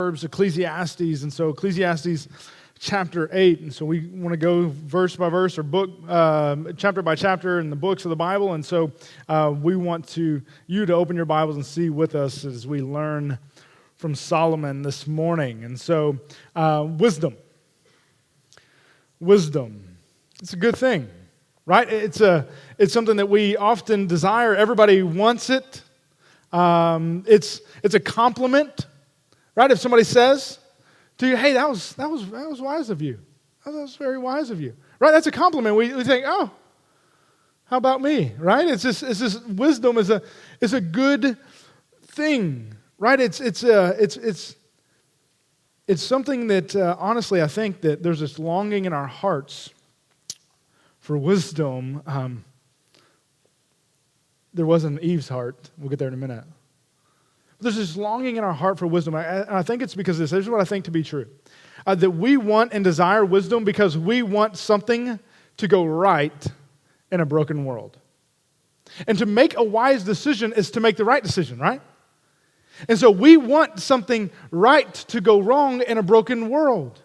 Proverbs, Ecclesiastes, and so Ecclesiastes chapter 8, and so we want to go verse by verse or book, chapter by chapter in the books of the Bible, and so we want you to open your Bibles and see with us as we learn from Solomon this morning. And so, wisdom. It's a good thing, right? It's something that we often desire. Everybody wants it. It's a compliment, right? If somebody says to you, "Hey, that was wise of you. That was very wise of you," right? That's a compliment. We think, "Oh, how about me?" Right? It's just wisdom is a good thing, right? It's something that honestly I think that there's this longing in our hearts for wisdom. There was in Eve's heart. We'll get there in a minute. There's this longing in our heart for wisdom. And I think it's because this is what I think to be true. That we want and desire wisdom because we want something to go right in a broken world. And to make a wise decision is to make the right decision, right? And so we want something right to go wrong in a broken world.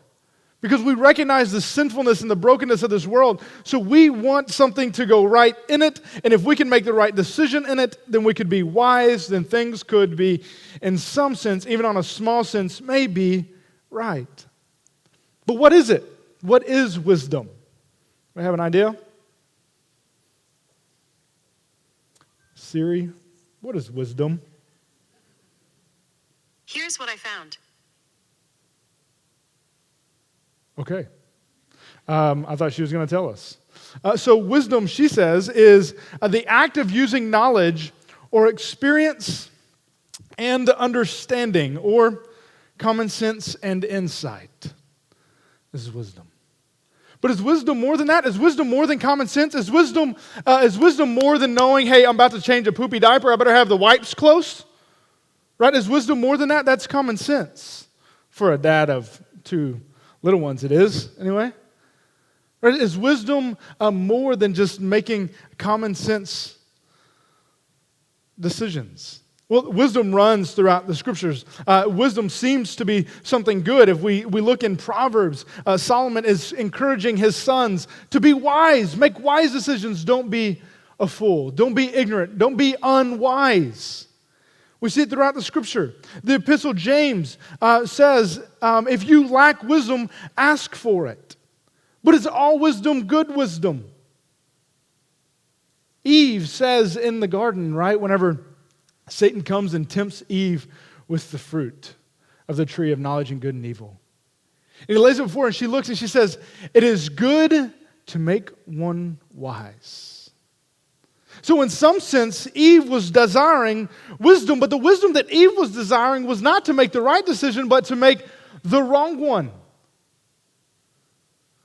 Because we recognize the sinfulness and the brokenness of this world. So we want something to go right in it. And if we can make the right decision in it, then we could be wise. Then things could be, in some sense, even on a small sense, maybe right. But what is it? What is wisdom? Do I have an idea? Siri, what is wisdom? Here's what I found. Okay. I thought she was going to tell us. So wisdom, she says, is the act of using knowledge or experience and understanding or common sense and insight. This is wisdom. But is wisdom more than that? Is wisdom more than common sense? Is wisdom more than knowing, hey, I'm about to change a poopy diaper, I better have the wipes close? Right? Is wisdom more than that? That's common sense. For a dad of two little ones, it is, anyway. Right? Is wisdom more than just making common sense decisions? Well, wisdom runs throughout the Scriptures. Wisdom seems to be something good. If we look in Proverbs, Solomon is encouraging his sons to be wise. Make wise decisions. Don't be a fool. Don't be ignorant. Don't be unwise. We see it throughout the Scripture. The Epistle James says, if you lack wisdom, ask for it. But is all wisdom good wisdom? Eve says in the garden, right, whenever Satan comes and tempts Eve with the fruit of the tree of knowledge and good and evil. And he lays it before her, and she looks and she says, it is good to make one wise. So in some sense, Eve was desiring wisdom, but the wisdom that Eve was desiring was not to make the right decision, but to make the wrong one.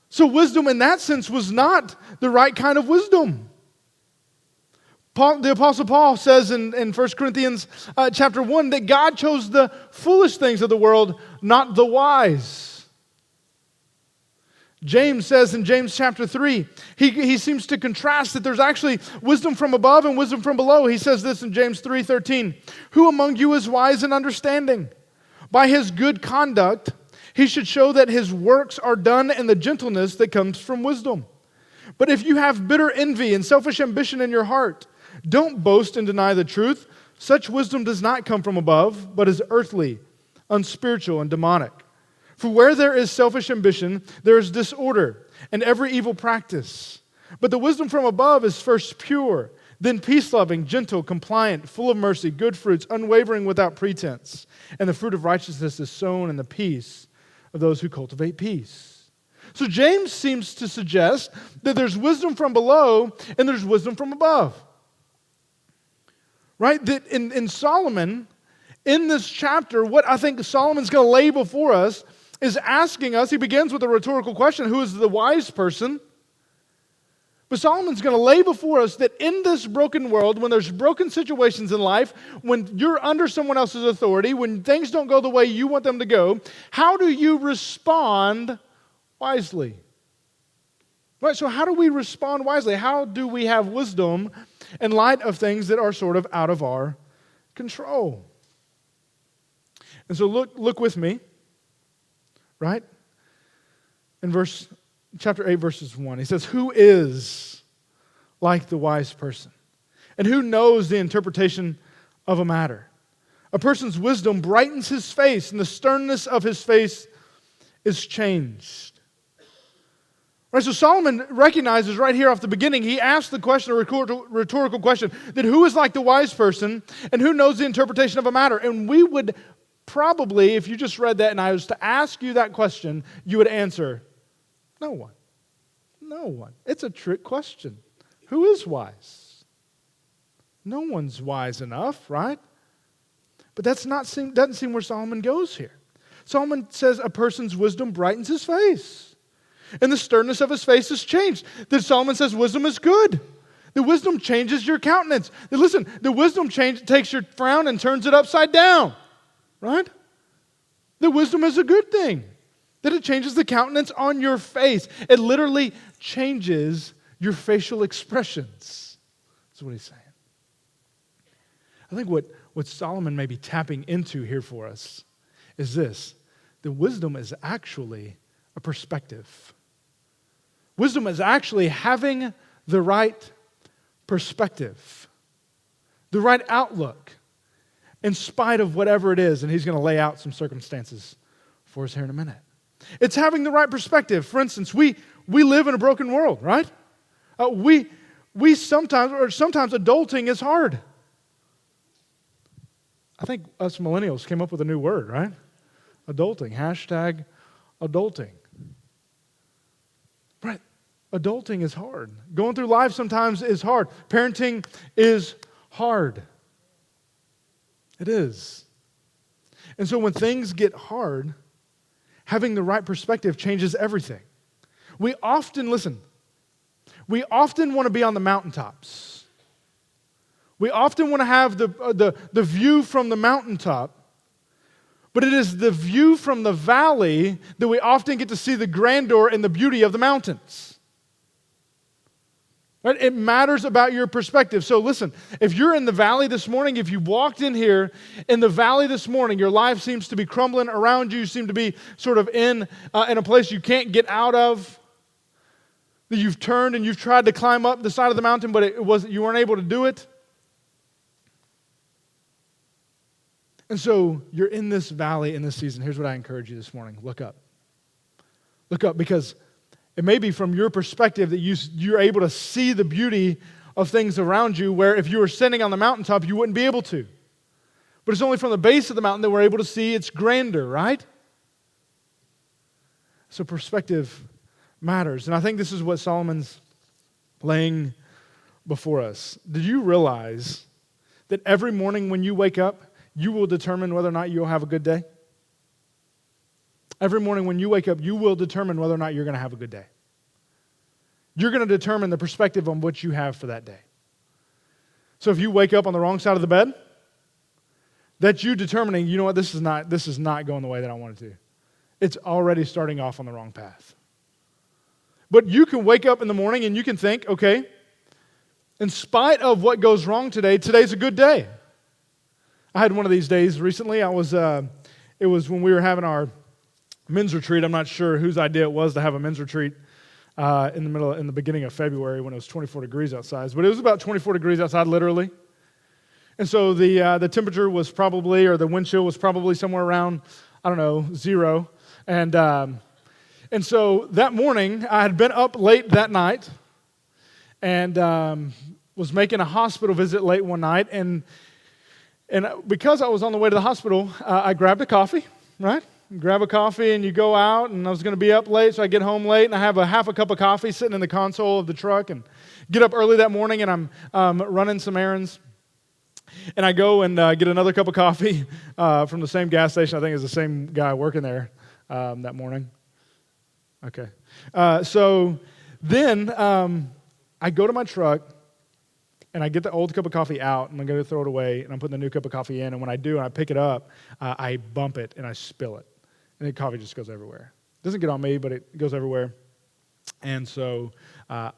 So wisdom in that sense was not the right kind of wisdom. The Apostle Paul says in 1 Corinthians chapter 1 that God chose the foolish things of the world, not the wise. James says in James chapter 3, he seems to contrast that there's actually wisdom from above and wisdom from below. He says this in James 3:13, who among you is wise and understanding? By his good conduct, he should show that his works are done in the gentleness that comes from wisdom. But if you have bitter envy and selfish ambition in your heart, don't boast and deny the truth. Such wisdom does not come from above, but is earthly, unspiritual, and demonic. For where there is selfish ambition, there is disorder and every evil practice. But the wisdom from above is first pure, then peace-loving, gentle, compliant, full of mercy, good fruits, unwavering without pretense. And the fruit of righteousness is sown in the peace of those who cultivate peace. So James seems to suggest that there's wisdom from below and there's wisdom from above. Right? That in Solomon, in this chapter, what I think Solomon's going to lay before us is asking us, he begins with a rhetorical question, who is the wise person? But Solomon's going to lay before us that in this broken world, when there's broken situations in life, when you're under someone else's authority, when things don't go the way you want them to go, how do you respond wisely? Right, so how do we respond wisely? How do we have wisdom in light of things that are sort of out of our control? And so look with me right? In chapter 8, verses 1, he says, "Who is like the wise person? And who knows the interpretation of a matter? A person's wisdom brightens his face, and the sternness of his face is changed." Right, so Solomon recognizes right here off the beginning, he asks the question, a rhetorical question, that who is like the wise person and who knows the interpretation of a matter? And we would probably, if you just read that and I was to ask you that question, you would answer, no one. No one. It's a trick question. Who is wise? No one's wise enough, right? But doesn't seem where Solomon goes here. Solomon says a person's wisdom brightens his face. And the sternness of his face is changed. That Solomon says wisdom is good. The wisdom changes your countenance. Listen, the wisdom takes your frown and turns it upside down. Right? The wisdom is a good thing. That it changes the countenance on your face. It literally changes your facial expressions. That's what he's saying. I think what Solomon may be tapping into here for us is this. The wisdom is actually a perspective. Wisdom is actually having the right perspective, the right outlook, in spite of whatever it is. And he's going to lay out some circumstances for us here in a minute. It's having the right perspective. For instance, we live in a broken world, right? We sometimes adulting is hard. I think us millennials came up with a new word, right? Adulting, #adulting. Right. Adulting is hard. Going through life sometimes is hard. Parenting is hard. It is. And so when things get hard, having the right perspective changes everything. We often want to be on the mountaintops. We often want to have the view from the mountaintop. But it is the view from the valley that we often get to see the grandeur and the beauty of the mountains. Right? It matters about your perspective. So listen, if you're in the valley this morning, if you walked in here in the valley this morning, your life seems to be crumbling around you, you seem to be sort of in a place you can't get out of, that you've turned and you've tried to climb up the side of the mountain, but you weren't able to do it. And so you're in this valley in this season. Here's what I encourage you this morning. Look up. Look up, because it may be from your perspective that you're able to see the beauty of things around you, where if you were sitting on the mountaintop, you wouldn't be able to. But it's only from the base of the mountain that we're able to see its grandeur, right? So perspective matters. And I think this is what Solomon's laying before us. Did you realize that every morning when you wake up, you will determine whether or not you'll have a good day? Every morning when you wake up, you will determine whether or not you're going to have a good day. You're going to determine the perspective on what you have for that day. So if you wake up on the wrong side of the bed, that's you determining, you know what, this is not going the way that I want it to. It's already starting off on the wrong path. But you can wake up in the morning and you can think, okay, in spite of what goes wrong today, today's a good day. I had one of these days recently. It was when we were having our men's retreat. I'm not sure whose idea it was to have a men's retreat in the beginning of February when it was 24 degrees outside. But it was about 24 degrees outside, literally. And so the temperature was probably, or the wind chill was probably somewhere around, 0. And so that morning, I had been up late that night and was making a hospital visit late one night. And because I was on the way to the hospital, I grabbed a coffee, right? Grab a coffee and you go out, and I was going to be up late, so I get home late, and I have half a cup of coffee sitting in the console of the truck, and get up early that morning, and I'm running some errands. And I go and get another cup of coffee from the same gas station. I think it's the same guy working there that morning. Okay. So then I go to my truck, and I get the old cup of coffee out, and I'm going to throw it away, and I'm putting the new cup of coffee in, and when I do, and I pick it up, I bump it, and I spill it. And the coffee just goes everywhere. It doesn't get on me, but it goes everywhere. And so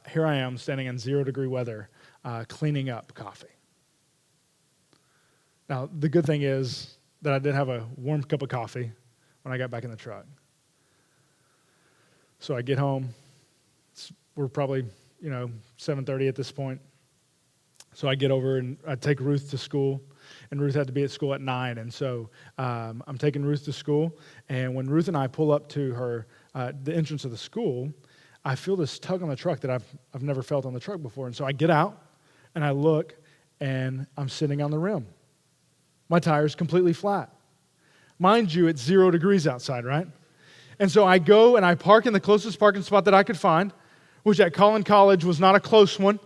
here I am standing in 0-degree weather cleaning up coffee. Now, the good thing is that I did have a warm cup of coffee when I got back in the truck. So I get home. We're probably, 7:30 at this point. So I get over and I take Ruth to school, and Ruth had to be at school at 9. And so I'm taking Ruth to school, and when Ruth and I pull up to her, the entrance of the school, I feel this tug on the truck that I've never felt on the truck before. And so I get out, and I look, and I'm sitting on the rim. My tire's completely flat. Mind you, it's 0 degrees outside, right? And so I go and I park in the closest parking spot that I could find, which at Collin College was not a close one.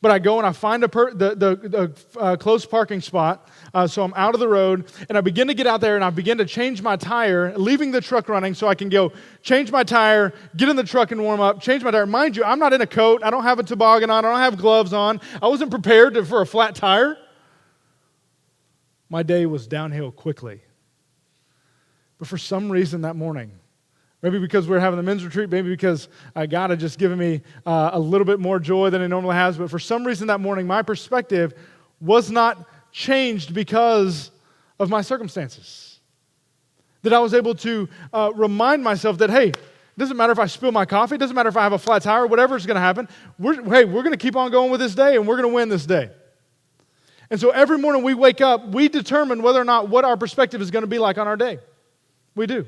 But I go and I find the close parking spot, so I'm out of the road, and I begin to get out there, and I begin to change my tire, leaving the truck running so I can go change my tire, get in the truck and warm up, change my tire. Mind you, I'm not in a coat. I don't have a toboggan on. I don't have gloves on. I wasn't prepared for a flat tire. My day was downhill quickly. But for some reason that morning, maybe because we're having the men's retreat, maybe because God had just given me a little bit more joy than He normally has, but for some reason that morning, my perspective was not changed because of my circumstances. That I was able to remind myself that, hey, it doesn't matter if I spill my coffee, it doesn't matter if I have a flat tire, whatever's going to happen, we're going to keep on going with this day, and we're going to win this day. And so every morning we wake up, we determine whether or not what our perspective is going to be like on our day. We do.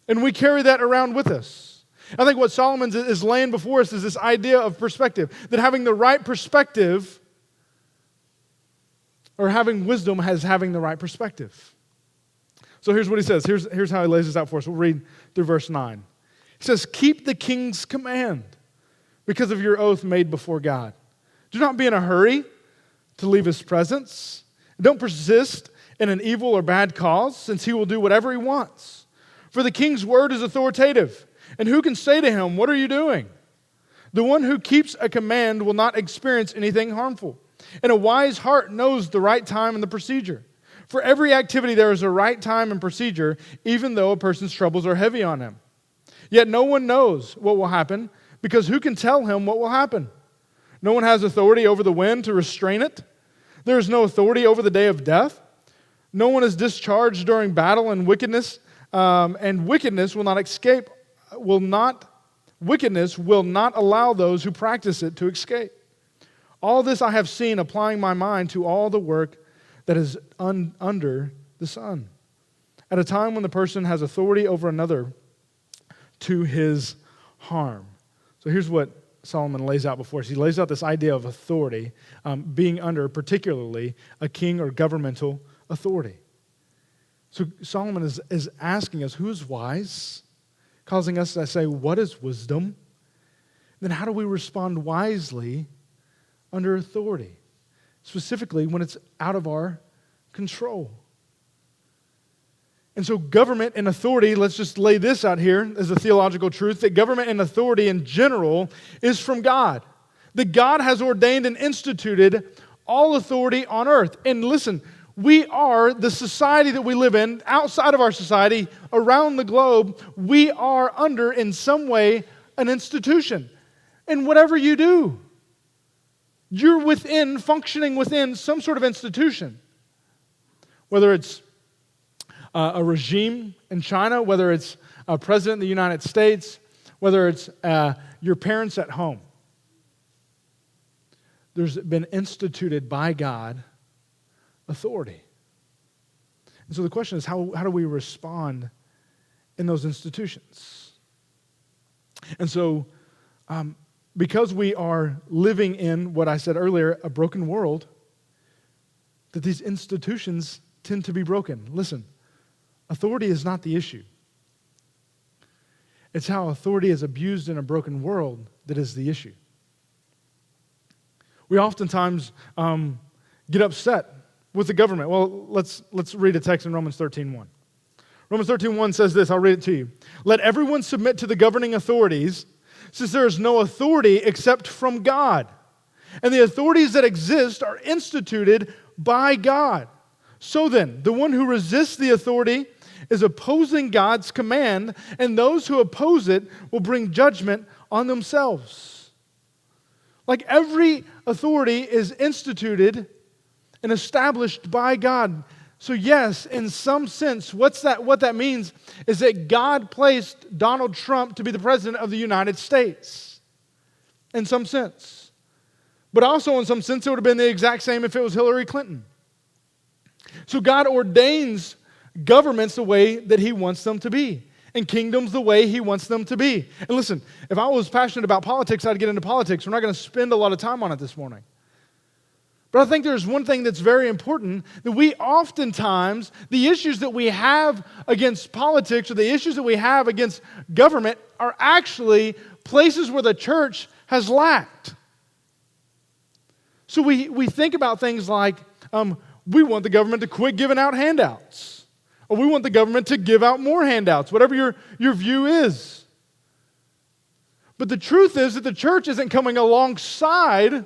And we carry that around with us. I think what Solomon is laying before us is this idea of perspective, that having the right perspective, or having wisdom, has having the right perspective. So here's what he says. Here's how he lays this out for us. We'll read through verse 9. He says, keep the king's command because of your oath made before God. Do not be in a hurry to leave His presence. Don't persist in an evil or bad cause, since He will do whatever He wants. For the king's word is authoritative, and who can say to him, what are you doing? The one who keeps a command will not experience anything harmful, and a wise heart knows the right time and the procedure. For every activity there is a right time and procedure, even though a person's troubles are heavy on him. Yet no one knows what will happen, because who can tell him what will happen? No one has authority over the wind to restrain it. There is no authority over the day of death. No one is discharged during battle, and wickedness will not escape. Wickedness will not allow those who practice it to escape. All this I have seen, applying my mind to all the work that is under the sun. At a time when the person has authority over another to his harm. So here's what Solomon lays out before us. He lays out this idea of authority, being under particularly a king or governmental authority. So Solomon is asking us, who is wise? Causing us to say, what is wisdom? Then how do we respond wisely under authority? Specifically when it's out of our control. And so government and authority, let's just lay this out here as a theological truth, that government and authority in general is from God. That God has ordained and instituted all authority on earth. And listen, we are the society that we live in, outside of our society, around the globe, we are under, in some way, an institution. And whatever you do, you're functioning within some sort of institution. Whether it's a regime in China, whether it's a president of the United States, whether it's your parents at home. There's been instituted by God authority. And so the question is, how do we respond in those institutions? And so, because we are living in what I said earlier, a broken world, that these institutions tend to be broken. Listen, authority is not the issue. It's how authority is abused in a broken world that is the issue. We oftentimes get upset with the government. Well, let's read a text in Romans 13:1. Romans 13:1 says this, I'll read it to you. Let everyone submit to the governing authorities, since there is no authority except from God. And the authorities that exist are instituted by God. So then, the one who resists the authority is opposing God's command, and those who oppose it will bring judgment on themselves. Like every authority is instituted and established by God. So yes, in some sense, what that means is that God placed Donald Trump to be the president of the United States. In some sense. But also in some sense, it would have been the exact same if it was Hillary Clinton. So God ordains governments the way that he wants them to be, and kingdoms the way he wants them to be. And listen, if I was passionate about politics, I'd get into politics. We're not going to spend a lot of time on it this morning. But I think there's one thing that's very important, that we oftentimes, the issues that we have against politics or the issues that we have against government are actually places where the church has lacked. So we think about things like, we want the government to quit giving out handouts, or we want the government to give out more handouts, whatever your view is. But the truth is that the church isn't coming alongside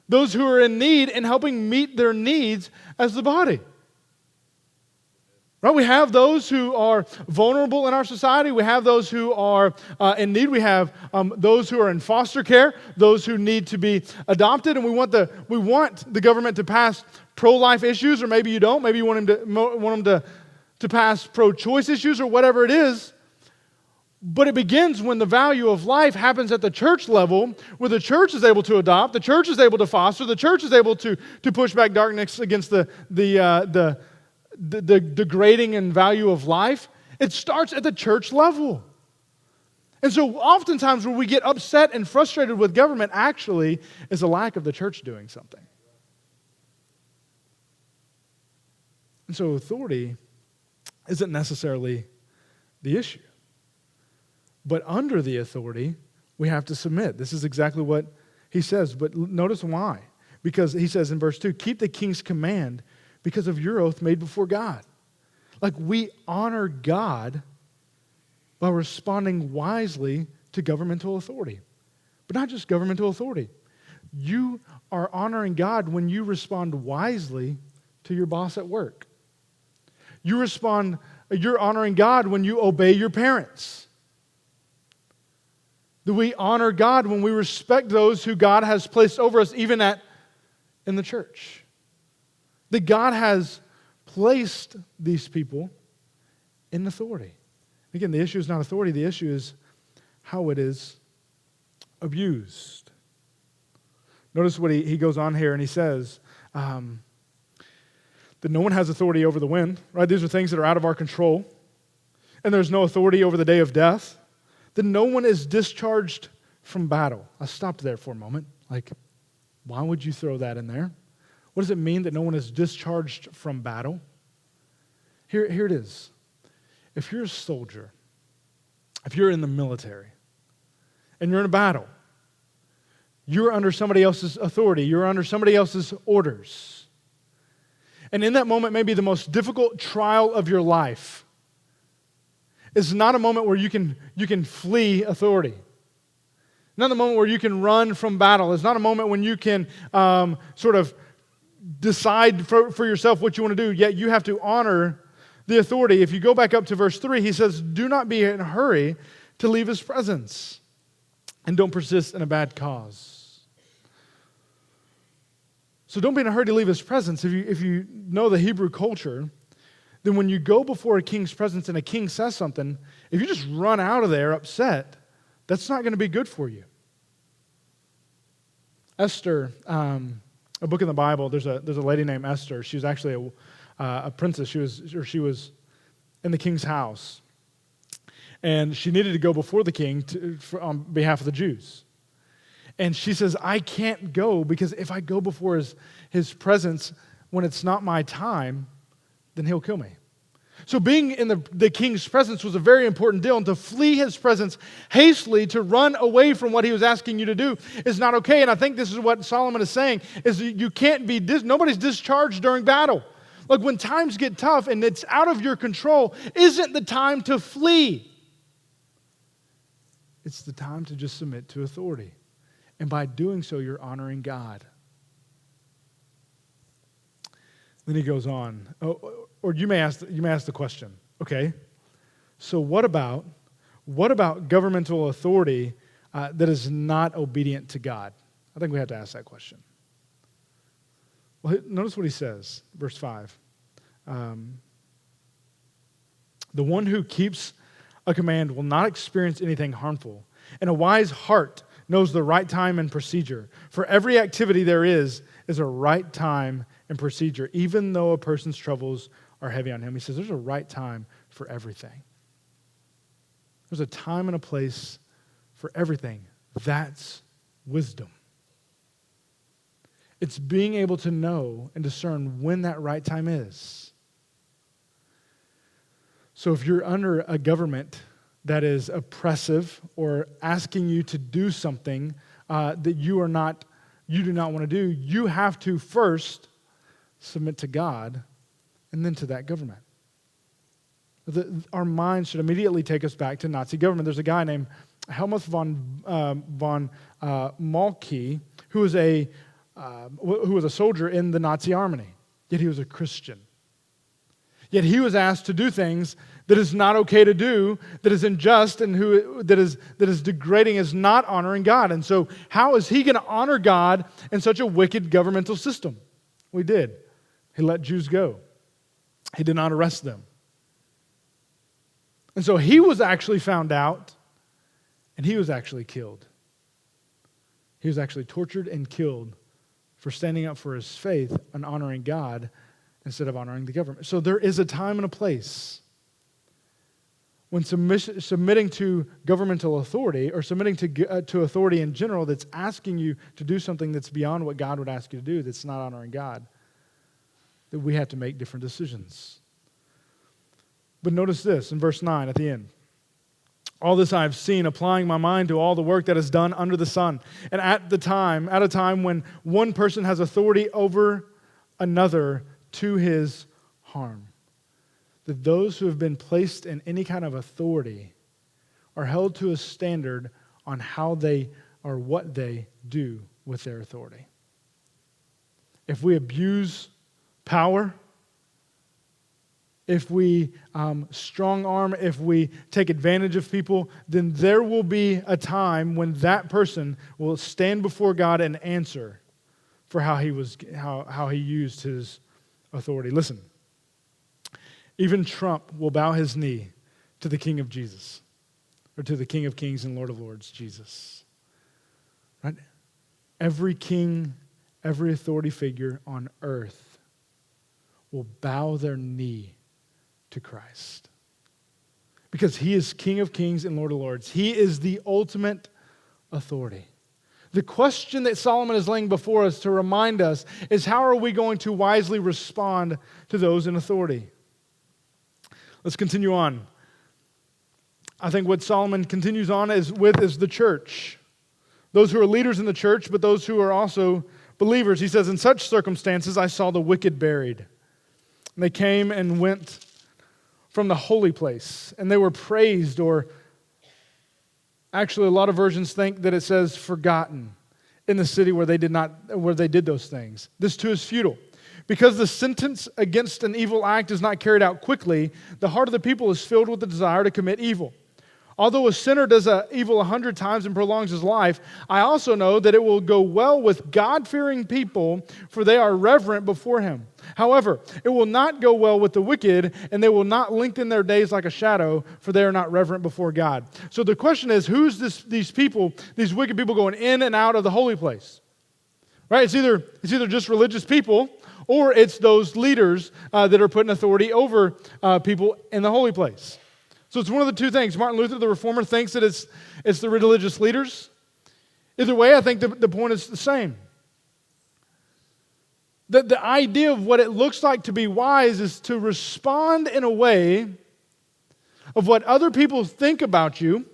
those who are in need and helping meet their needs as the body. Right? We have those who are vulnerable in our society. We have those who are in need. We have those who are in foster care, those who need to be adopted, and we want the government to pass pro-life issues, or maybe you don't. Maybe you want them to pass pro-choice issues or whatever it is. But it begins when the value of life happens at the church level, where the church is able to adopt, the church is able to foster, the church is able to push back darkness against the degrading and value of life. It starts at the church level. And so oftentimes where we get upset and frustrated with government actually is a lack of the church doing something. And so authority isn't necessarily the issue. But under the authority, we have to submit. This is exactly what he says. But notice why. Because he says in verse 2, keep the king's command because of your oath made before God. Like we honor God by responding wisely to governmental authority. But not just governmental authority. You are honoring God when you respond wisely to your boss at work. You're honoring God when you obey your parents. That we honor God when we respect those who God has placed over us, even in the church. That God has placed these people in authority. Again, the issue is not authority. The issue is how it is abused. Notice what he goes on here and he says that no one has authority over the wind. Right? These are things that are out of our control. And there's no authority over the day of death. That no one is discharged from battle. I stopped there for a moment. Like, why would you throw that in there? What does it mean that no one is discharged from battle? Here it is. If you're a soldier, if you're in the military, and you're in a battle, you're under somebody else's authority. You're under somebody else's orders. And in that moment, maybe the most difficult trial of your life, it's not a moment where you can flee authority. Not a moment where you can run from battle. It's not a moment when you can sort of decide for yourself what you want to do, yet you have to honor the authority. If you go back up to verse 3, he says, do not be in a hurry to leave his presence, and don't persist in a bad cause. So don't be in a hurry to leave his presence. If you know the Hebrew culture, then when you go before a king's presence and a king says something, if you just run out of there upset, that's not going to be good for you. Esther, a book in the Bible, there's a lady named Esther. She was actually a princess. She was in the king's house. And she needed to go before the king on behalf of the Jews. And she says, I can't go because if I go before his presence when it's not my time, then he'll kill me. So being in the king's presence was a very important deal, and to flee his presence hastily, to run away from what he was asking you to do is not okay. And I think this is what Solomon is saying, is you can't be, nobody's discharged during battle. Like when times get tough and it's out of your control, isn't the time to flee. It's the time to just submit to authority. And by doing so, you're honoring God. Then he goes on. Or you may ask the question, okay, so what about governmental authority that is not obedient to God? I think we have to ask that question. Well, notice what he says, verse 5. The one who keeps a command will not experience anything harmful, and a wise heart knows the right time and procedure. For every activity there is a right time and procedure, even though a person's troubles are heavy on him. He says there's a right time for everything. There's a time and a place for everything. That's wisdom. It's being able to know and discern when that right time is. So if you're under a government that is oppressive or asking you to do something that you do not want to do, you have to first submit to God and then to that government. Our minds should immediately take us back to Nazi government. There's a guy named Helmuth von Moltke who was a soldier in the Nazi army, yet he was a Christian. Yet he was asked to do things that is not okay to do, that is unjust, and that is degrading, is not honoring God. And so how is he going to honor God in such a wicked governmental system? Well, he did. He let Jews go. He did not arrest them. And so he was actually found out, and he was actually killed. He was actually tortured and killed for standing up for his faith and honoring God instead of honoring the government. So there is a time and a place when submitting to governmental authority or submitting to authority in general that's asking you to do something that's beyond what God would ask you to do, that's not honoring God, that we have to make different decisions. But notice this in verse 9 at the end. All this I have seen, applying my mind to all the work that is done under the sun. And at a time when one person has authority over another to his harm. That those who have been placed in any kind of authority are held to a standard on how they or what they do with their authority. If we abuse power, if we strong arm, if we take advantage of people, then there will be a time when that person will stand before God and answer for how he used his authority. Listen, even Trump will bow his knee to the King of Jesus, or to the King of Kings and Lord of Lords, Jesus. Right? Every king, every authority figure on earth will bow their knee to Christ. Because he is King of Kings and Lord of Lords. He is the ultimate authority. The question that Solomon is laying before us to remind us is, how are we going to wisely respond to those in authority? Let's continue on. I think what Solomon continues on is the church. Those who are leaders in the church, but those who are also believers. He says, in such circumstances I saw the wicked buried. And they came and went from the holy place, and they were praised, or actually a lot of versions think that it says forgotten in the city where they did those things. This too is futile. Because the sentence against an evil act is not carried out quickly, the heart of the people is filled with the desire to commit evil. Although a sinner does evil 100 times and prolongs his life, I also know that it will go well with God-fearing people, for they are reverent before him. However, it will not go well with the wicked, and they will not lengthen their days like a shadow, for they are not reverent before God. So the question is, who's these people, these wicked people going in and out of the holy place? Right? It's either just religious people, or it's those leaders that are putting authority over people in the holy place. So it's one of the two things. Martin Luther, the reformer, thinks that it's the religious leaders. Either way, I think the point is the same. The idea of what it looks like to be wise is to respond in a way of what other people think about you,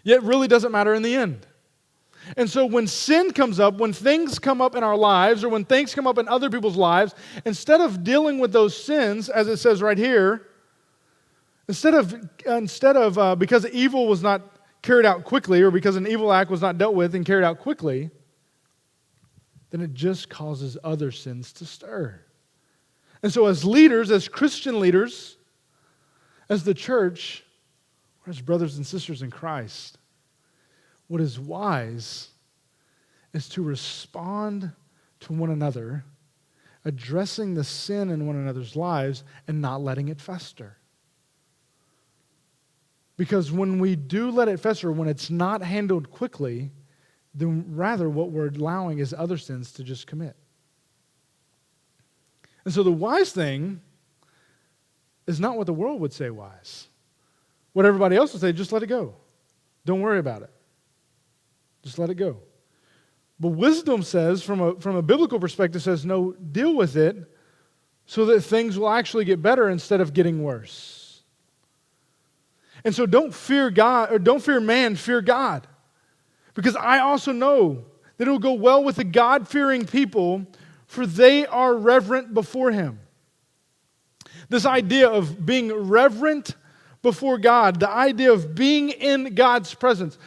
yet really doesn't matter in the end. And so when sin comes up, when things come up in our lives, or when things come up in other people's lives, instead of dealing with those sins, as it says right here, instead of because evil was not carried out quickly, or because an evil act was not dealt with and carried out quickly, then it just causes other sins to stir. And so as leaders, as Christian leaders, as the church, or as brothers and sisters in Christ, what is wise is to respond to one another addressing the sin in one another's lives and not letting it fester. Because when we do let it fester, when it's not handled quickly, then rather what we're allowing is other sins to just commit. And so the wise thing is not what the world would say wise. What everybody else would say, just let it go. Don't worry about it. Just let it go. But wisdom says, from a biblical perspective, says, no, deal with it so that things will actually get better instead of getting worse. And so don't fear God, or don't fear man, fear God. Because I also know that it will go well with the God-fearing people, for they are reverent before Him. This idea of being reverent before God, the idea of being in God's presence.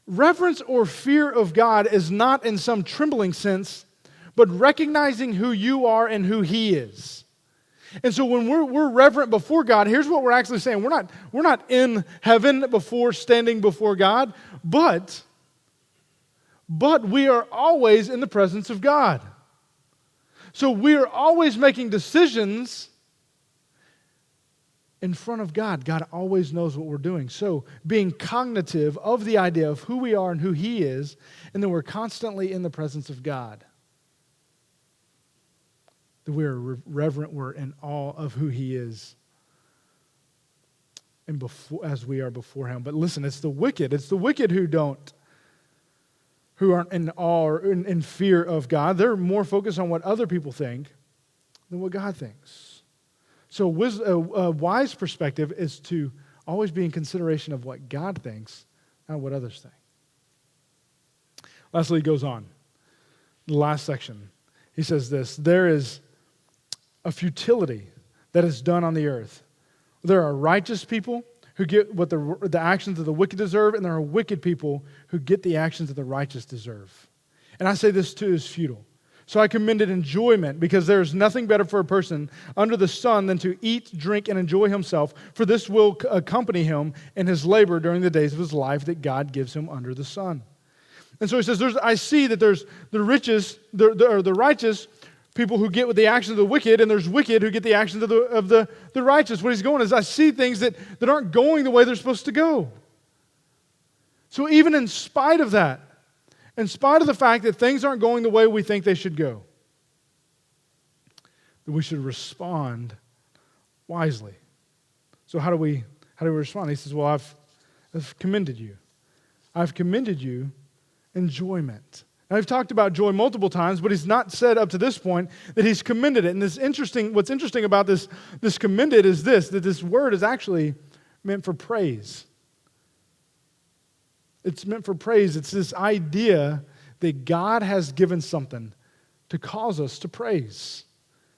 Reverence or fear of God is not in some trembling sense, but recognizing who you are and who He is. And so when we're reverent before God, here's what we're actually saying. We're not in heaven standing before God, but we are always in the presence of God. So we are always making decisions in front of God. God always knows what we're doing. So being cognitive of the idea of who we are and who He is, and then we're constantly in the presence of God. That we are reverent, we're in awe of who He is, and as we are before Him. But listen, it's the wicked who aren't in awe or in fear of God. They're more focused on what other people think than what God thinks. So a wise perspective is to always be in consideration of what God thinks, not what others think. Lastly, he goes on. The last section, he says this: there is a futility that is done on the earth. There are righteous people who get what the actions of the wicked deserve, and there are wicked people who get the actions of the righteous deserve. And I say this too is futile. So I commended enjoyment, because there is nothing better for a person under the sun than to eat, drink, and enjoy himself, for this will accompany him in his labor during the days of his life that God gives him under the sun. And so he says, I see that there's the righteous people who get with the actions of the wicked, and there's wicked who get the actions of the righteous. What he's going is, I see things that aren't going the way they're supposed to go. So even in spite of that, in spite of the fact that things aren't going the way we think they should go, that we should respond wisely. So how do we respond? He says, well, I've commended you. I've commended you enjoyment. Now, I've talked about joy multiple times, but he's not said up to this point that he's commended it. And what's interesting about this commended is that this word is actually meant for praise. It's meant for praise. It's this idea that God has given something to cause us to praise.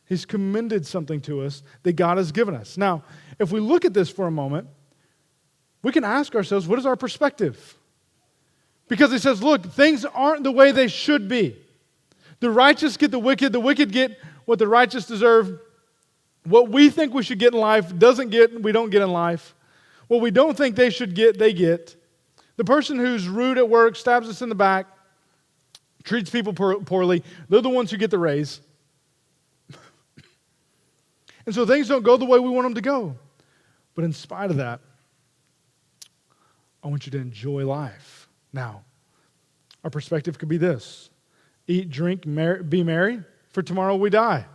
He's commended something to us that God has given us. Now, if we look at this for a moment, we can ask ourselves, what is our perspective? Because he says, look, things aren't the way they should be. The righteous get the wicked get what the righteous deserve. What we think we should get in life we don't get in life. What we don't think they should get, they get. The person who's rude at work, stabs us in the back, treats people poorly, they're the ones who get the raise. And so things don't go the way we want them to go. But in spite of that, I want you to enjoy life. Now, our perspective could be this: eat, drink, be merry, for tomorrow we die.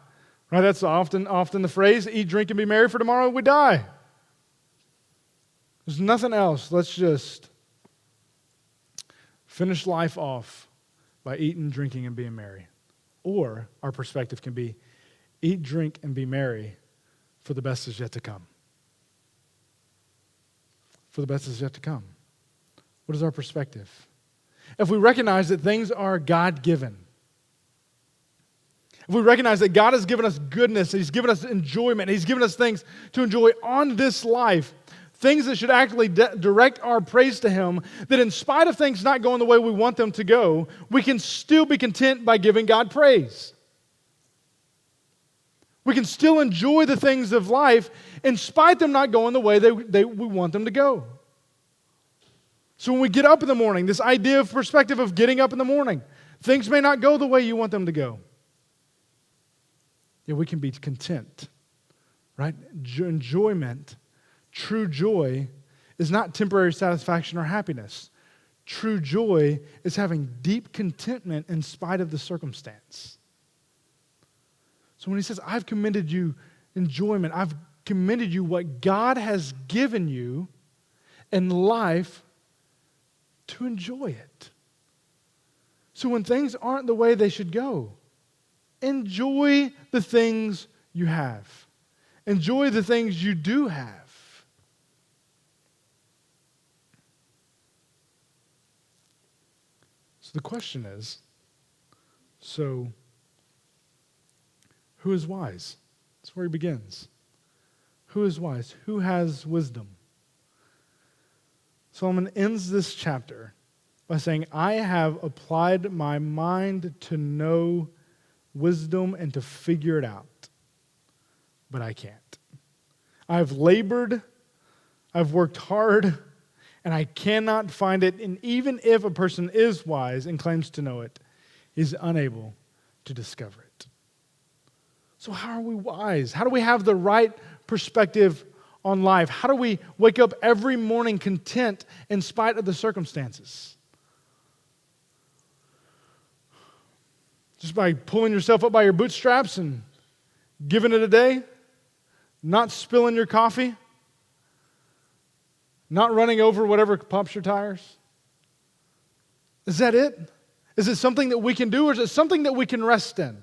Right? That's often the phrase, eat, drink, and be merry, for tomorrow we die. There's nothing else. Let's just finish life off by eating, drinking, and being merry. Or our perspective can be eat, drink, and be merry, for the best is yet to come. For the best is yet to come. What is our perspective? If we recognize that things are God-given, if we recognize that God has given us goodness, He's given us enjoyment, He's given us things to enjoy on this life, things that should actually direct our praise to Him, that in spite of things not going the way we want them to go, we can still be content by giving God praise. We can still enjoy the things of life in spite of them not going the way we want them to go. So when we get up in the morning, this idea of perspective of getting up in the morning, things may not go the way you want them to go. yet we can be content, right? Enjoyment, true joy, is not temporary satisfaction or happiness. True joy is having deep contentment in spite of the circumstance. So when he says, I've commended you enjoyment, I've commended you what God has given you in life to enjoy it. So when things aren't the way they should go, enjoy the things you have. Enjoy the things you do have. So the question is, so who is wise? That's where he begins. Who is wise? Who has wisdom? Solomon ends this chapter by saying, I have applied my mind to know wisdom and to figure it out, but I can't. I've labored, I've worked hard, and I cannot find it. And even if a person is wise and claims to know it, he's unable to discover it. So how are we wise? How do we have the right perspective on life? How do we wake up every morning content in spite of the circumstances? Just by pulling yourself up by your bootstraps and giving it a day? Not spilling your coffee? Not running over whatever pops your tires? Is that it? Is it something that we can do, or is it something that we can rest in?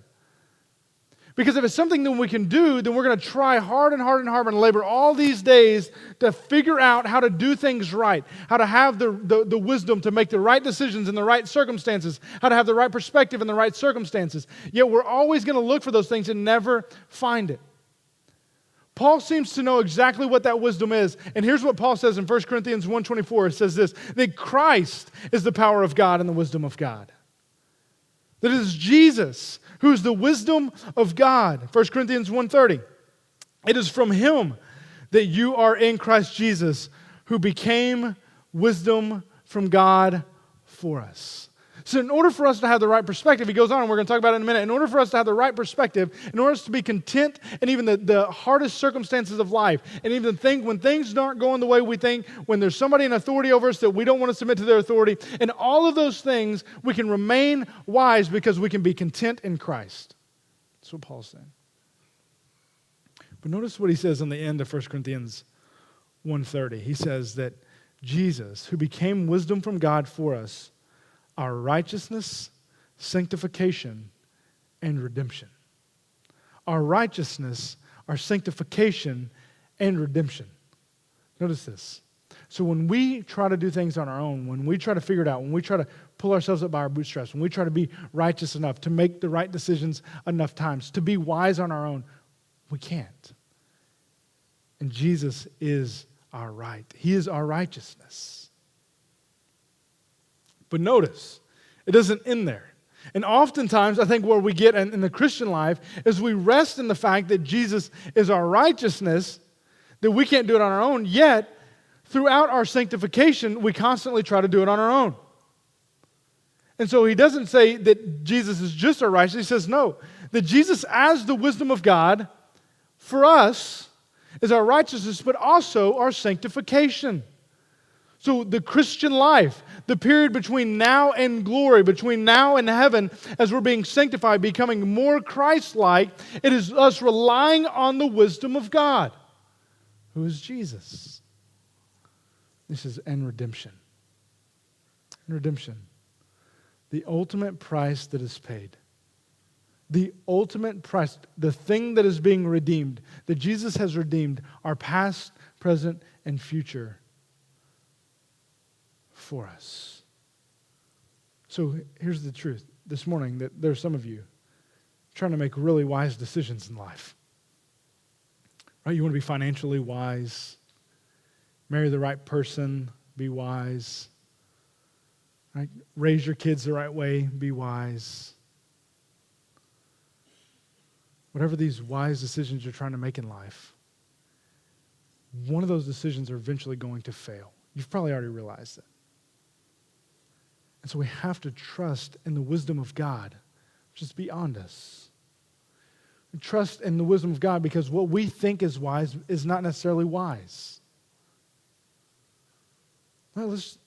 Because if it's something that we can do, then we're going to try hard and hard and hard and labor all these days to figure out how to do things right, how to have the wisdom to make the right decisions in the right circumstances, how to have the right perspective in the right circumstances. Yet we're always going to look for those things and never find it. Paul seems to know exactly what that wisdom is. And here's what Paul says in 1 Corinthians 1:24. It says this, that Christ is the power of God and the wisdom of God. That it is Jesus who is the wisdom of God. 1 Corinthians 1:30. It is from him that you are in Christ Jesus, who became wisdom from God for us. So in order for us to have the right perspective, he goes on, and we're going to talk about it in a minute. In order for us to have the right perspective, in order for us to be content in even the hardest circumstances of life, and even when things aren't going the way we think, when there's somebody in authority over us that we don't want to submit to their authority, and all of those things, we can remain wise because we can be content in Christ. That's what Paul's saying. But notice what he says on the end of 1 Corinthians 1:30. He says that Jesus, who became wisdom from God for us, our righteousness, sanctification, and redemption. Our righteousness, our sanctification, and redemption. Notice this. So when we try to do things on our own, when we try to figure it out, when we try to pull ourselves up by our bootstraps, when we try to be righteous enough to make the right decisions enough times, to be wise on our own, we can't. And Jesus is our right. He is our righteousness. But notice, it doesn't end there. And oftentimes, I think where we get in the Christian life is we rest in the fact that Jesus is our righteousness, that we can't do it on our own, yet throughout our sanctification, we constantly try to do it on our own. And so he doesn't say that Jesus is just our righteousness. He says, no, that Jesus as the wisdom of God for us is our righteousness, but also our sanctification. So the Christian life, the period between now and glory, between now and heaven, as we're being sanctified, becoming more Christ-like, it is us relying on the wisdom of God, who is Jesus. This is and redemption. And redemption. The ultimate price that is paid. The ultimate price, the thing that is being redeemed, that Jesus has redeemed our past, present, and future for us. So here's the truth this morning, that there's some of you trying to make really wise decisions in life. Right? You want to be financially wise, marry the right person, be wise. Right? Raise your kids the right way, be wise. Whatever these wise decisions you're trying to make in life, one of those decisions are eventually going to fail. You've probably already realized it. And so we have to trust in the wisdom of God, which is beyond us, trust in the wisdom of God, because what we think is wise is not necessarily wise. Well, let's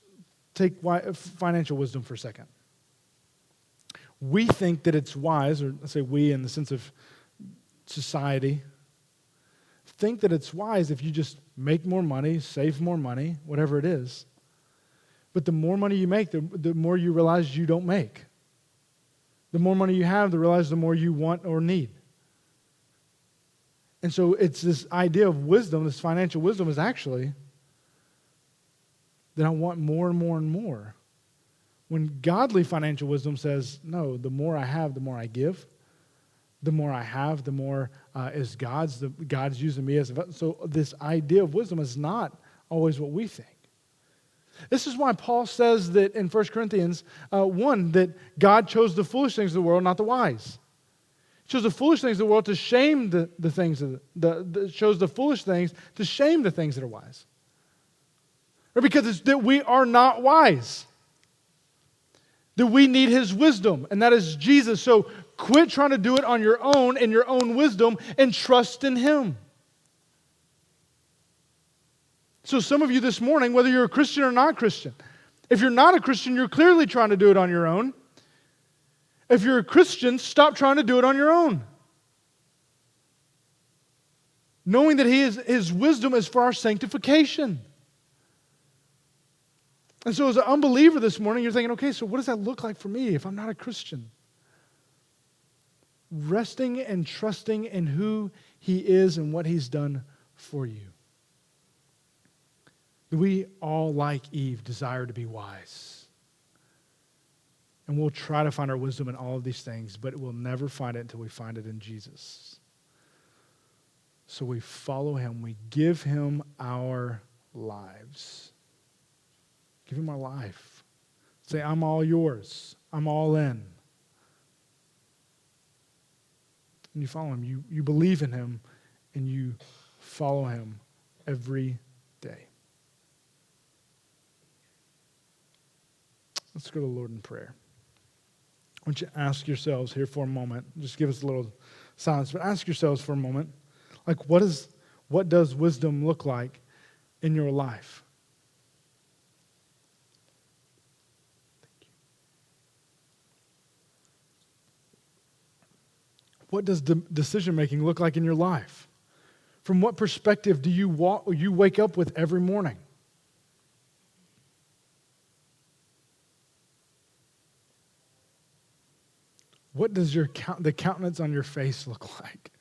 take financial wisdom for a second. We think that it's wise, or let's say we in the sense of society, think that it's wise if you just make more money, save more money, whatever it is. But the more money you make, the more you realize you don't make. The more money you have, the more you want or need. And so it's this idea of wisdom, this financial wisdom is actually that I want more and more and more. When godly financial wisdom says, no, the more I have, the more I give. The more I have, the more is God's. God's using me as a vessel. So this idea of wisdom is not always what we think. This is why Paul says that in 1 Corinthians 1 that God chose the foolish things of the world, not the wise. He chose the foolish things of the world to shame the things of chose the foolish things to shame the things that are wise. Or because it's that we are not wise. That we need His wisdom, and that is Jesus. So quit trying to do it on your own in your own wisdom and trust in Him. So some of you this morning, whether you're a Christian or not Christian, if you're not a Christian, you're clearly trying to do it on your own. If you're a Christian, stop trying to do it on your own. Knowing that His wisdom is for our sanctification. And so as an unbeliever this morning, you're thinking, okay, so what does that look like for me if I'm not a Christian? Resting and trusting in who He is and what He's done for you. We all, like Eve, desire to be wise. And we'll try to find our wisdom in all of these things, but we'll never find it until we find it in Jesus. So we follow Him. We give Him our lives. Give Him our life. Say, I'm all yours. I'm all in. And you follow Him. You believe in Him, and you follow Him every day. Let's go to the Lord in prayer. I want you to ask yourselves here for a moment. Just give us a little silence, but ask yourselves for a moment, like what does wisdom look like in your life? Thank you. What does decision-making look like in your life? From what perspective do you wake up with every morning? What does the countenance on your face look like?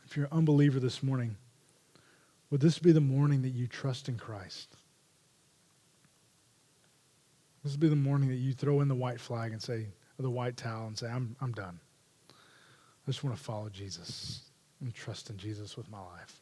If you're an unbeliever this morning, would this be the morning that you trust in Christ? This would be the morning that you throw in the white flag and say, or the white towel and say, I'm done. I just want to follow Jesus and trust in Jesus with my life.